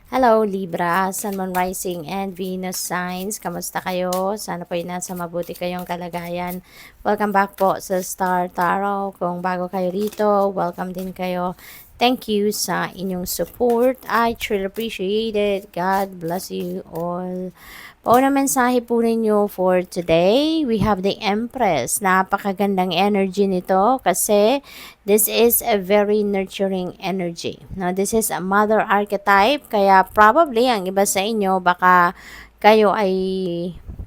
Hello Libra, Sun, Moon, Rising, and Venus signs. Kamusta kayo? Sana po ay nasa mabuti kayong kalagayan. Welcome back po sa Star Tarot. Kung bago kayo rito, welcome din kayo. Thank you sa inyong support. I truly appreciate it. God bless you all. Pauna mensahe po ninyo for today, we have the Empress. Napakagandang energy nito kasi this is a very nurturing energy. Now, this is a mother archetype, kaya probably ang iba sa inyo baka kayo ay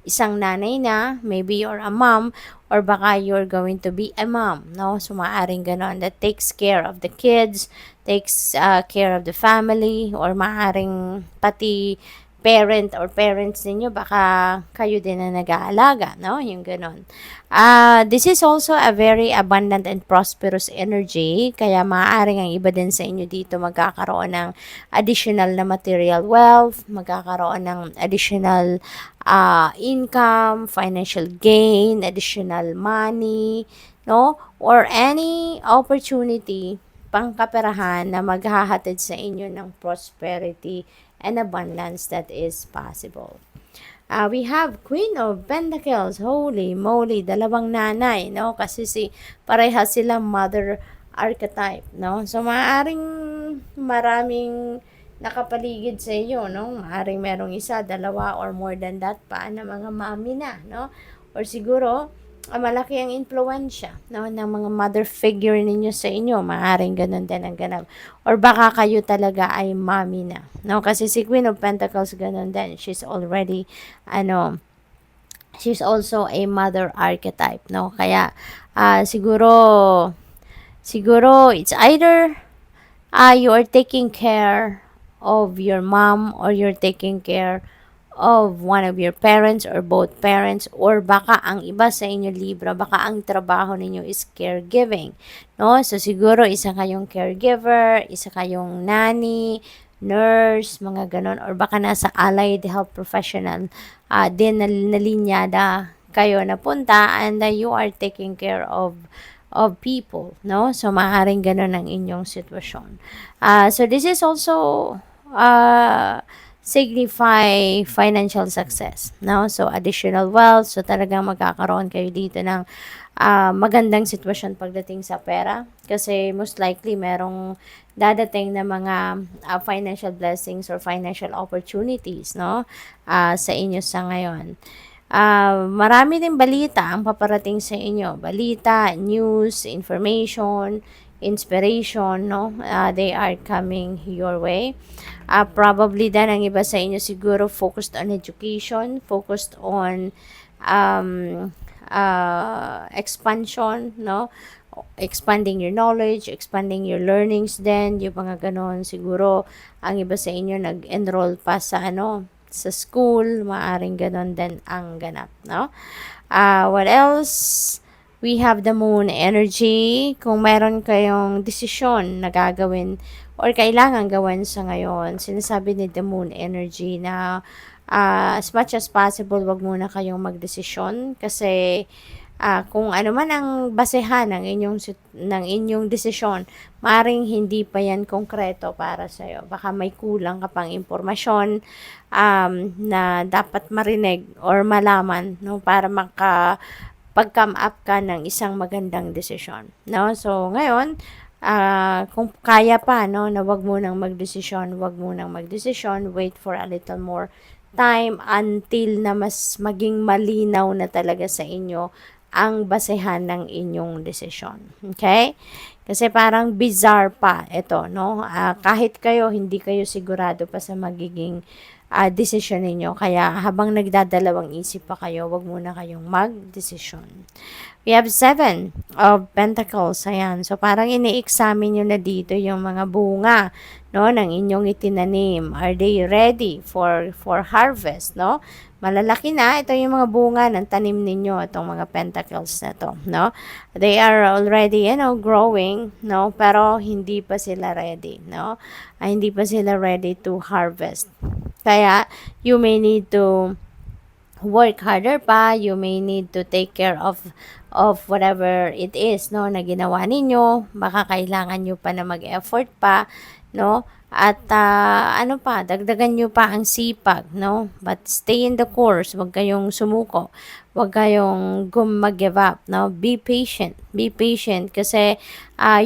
isang nanay na, maybe you're a mom, or baka you're going to be a mom, no? So, maaaring ganon, that takes care of the kids, takes care of the family, or maaaring pati parents ninyo, baka kayo din na nag-aalaga, no? Yung ganon. This is also a very abundant and prosperous energy, kaya maaaring ang iba din sa inyo dito magkakaroon ng additional na material wealth, magkakaroon ng additional income, financial gain, additional money, no? Or any opportunity pangkaperahan na maghahatid sa inyo ng prosperity and abundance that is possible. We have Queen of Pentacles. Holy moly, dalawang nanay, no? Kasi pareha sila mother archetype, no? So, maaaring maraming nakapaligid sa iyo, no? Maaaring merong isa, dalawa, or more than that pa na mga mami na, no? Or siguro, malaki ang impluensya, no, ng mga mother figure ninyo sa inyo. Maaaring ganun din ang ganap. Or baka kayo talaga ay mommy na, no? Kasi si Queen of Pentacles ganun din. She's already, she's also a mother archetype, no? Kaya, siguro, it's either you are taking care of your mom or you're taking care of one of your parents or both parents, or baka ang iba sa inyo Libra, baka ang trabaho ninyo is caregiving, no? So siguro isa kayong caregiver, isa kayong nanny, nurse, mga ganon, or baka nasa allied health professional din na linyada kayo napunta, and you are taking care of people, no? So maaaring ganon ang inyong sitwasyon. So this is also signify financial success, no? So additional wealth, so talagang magkakaroon kayo dito ng magandang sitwasyon pagdating sa pera, kasi most likely merong dadating na mga financial blessings or financial opportunities, no? Sa inyo sa ngayon. Marami din balita ang paparating sa inyo. Balita, news, information, inspiration, no? They are coming your way. Probably din ang iba sa inyo siguro focused on education, focused on expansion, no? Expanding your knowledge, expanding your learnings din, yung mga ganon. Siguro, ang iba sa inyo nag-enroll pa sa sa school, maaring ganon din ang ganap, no? What else? We have the moon energy. Kung meron kayong desisyon na gagawin or kailangan gawin sa ngayon, sinasabi ni the moon energy na as much as possible, wag muna kayong magdesisyon, kasi kung ano man ang basehan ng inyong desisyon, maring hindi pa yan konkreto para sa iyo. Baka may kulang ka pang impormasyon na dapat marinig or malaman, no, para pag-come up ka ng isang magandang desisyon, no? So ngayon, kung kaya pa, no, na wag mo nang magdesisyon, wait for a little more time until na mas maging malinaw na talaga sa inyo ang basehan ng inyong desisyon. Okay? Kasi parang bizarre pa ito, no? Kahit hindi kayo sigurado pa sa magiging desisyon ninyo. Kaya habang nagdadalawang isip pa kayo, wag muna kayong mag-desisyon. We have 7 of Pentacles. Ayan. So, parang ini-examine nyo na dito yung mga bunga, no, ng inyong itinanim. Are they ready for harvest, no? Malalaki na. Ito yung mga bunga ng tanim ninyo, itong mga Pentacles na to, no? They are already, growing, no? Pero hindi pa sila ready, no? Hindi pa sila ready to harvest. Kaya, you may need to work harder pa, you may need to take care of whatever it is, no, na ginawa ninyo. Baka kailangan nyo pa na mag-effort pa, no, At ano pa, dagdagan nyo pa ang sipag, no? But stay in the course, huwag kayong sumuko, huwag kayong mag-give up, no? Be patient, kasi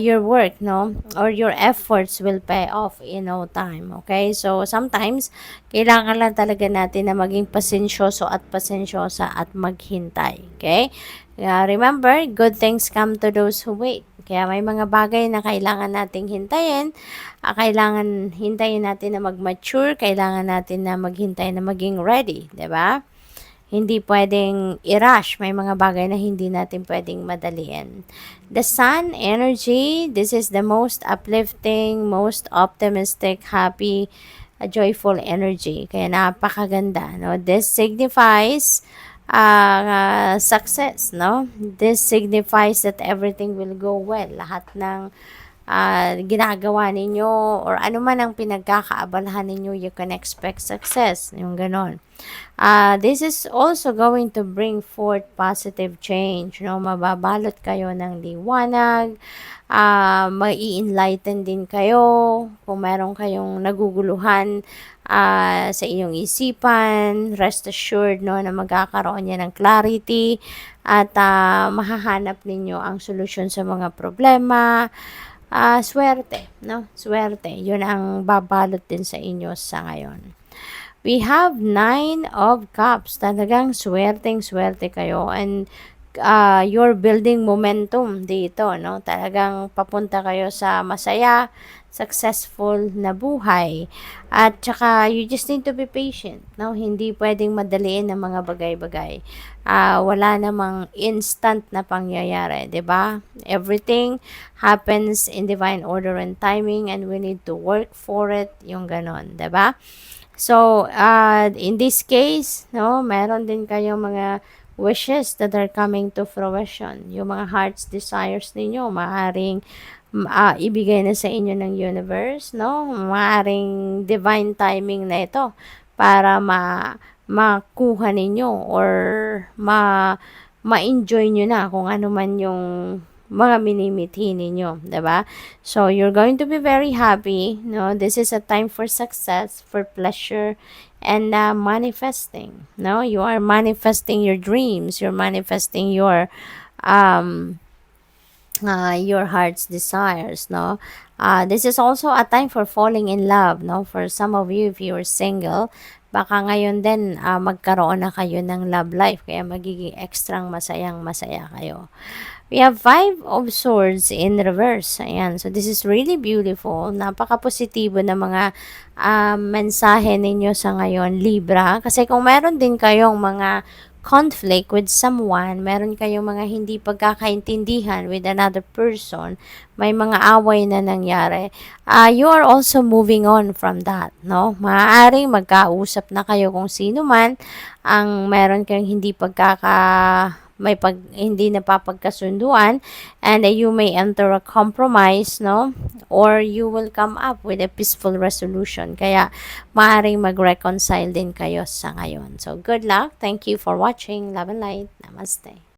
your work, no? Or your efforts will pay off in no time, okay? So, sometimes, kailangan lang talaga natin na maging pasensyoso at pasensyosa at maghintay, okay? Remember, good things come to those who wait. Kaya may mga bagay na kailangan nating hintayin. Kailangan hintayin natin na mag-mature. Kailangan natin na maghintay na maging ready. 'Di ba? Hindi pwedeng i-rush. May mga bagay na hindi natin pwedeng madaliin. The sun energy, this is the most uplifting, most optimistic, happy, joyful energy. Kaya napakaganda. No? This signifies success, no? This signifies that everything will go well. Lahat ng ginagawa ninyo or ano man ang pinagkakaabalahan ninyo, you can expect success. Yung ganon. This is also going to bring forth positive change. No? Mababalot kayo ng liwanag. Mai-enlighten din kayo kung meron kayong naguguluhan sa inyong isipan. Rest assured, no, na magkakaroon yan ng clarity at mahahanap ninyo ang solusyon sa mga problema. Swerte, no? Swerte. Yun ang babalot din sa inyo sa ngayon. We have 9 of Cups. Talagang swerteng-swerte kayo. And you're building momentum dito, no? Talagang papunta kayo sa masaya, successful na buhay. At saka, you just need to be patient, no? Hindi pwedeng madaliin ang mga bagay-bagay. Wala namang instant na pangyayari, 'di ba? Everything happens in divine order and timing and we need to work for it, yung ganon, 'di ba? So, in this case, no, meron din kayong mga wishes that are coming to fruition. Yung mga heart's desires ninyo, maaring ibigay na sa inyo ng universe, no? Maaring divine timing na ito para makuha ninyo or ma-enjoy nyo na kung ano man yung mga minimithi ninyo, 'di ba? So you're going to be very happy, no? This is a time for success, for pleasure, and manifesting, no? You are manifesting your dreams, you're manifesting your heart's desires, no? This is also a time for falling in love, no? For some of you, if you're single, baka ngayon din magkaroon na kayo ng love life, kaya magiging extrang masaya kayo. We have 5 of Swords in reverse. Ayan. So, this is really beautiful. Napaka-positibo na mga mensahe ninyo sa ngayon, Libra. Kasi kung meron din kayong mga conflict with someone, meron kayong mga hindi pagkakaintindihan with another person, may mga away na nangyari, you are also moving on from that, no? Maaaring magkausap na kayo kung sino man ang meron kayong hindi napapagkasunduan, and you may enter a compromise, no? Or you will come up with a peaceful resolution. Kaya maaaring mag-reconcile din kayo sa ngayon. So good luck. Thank you for watching. Love and light. Namaste.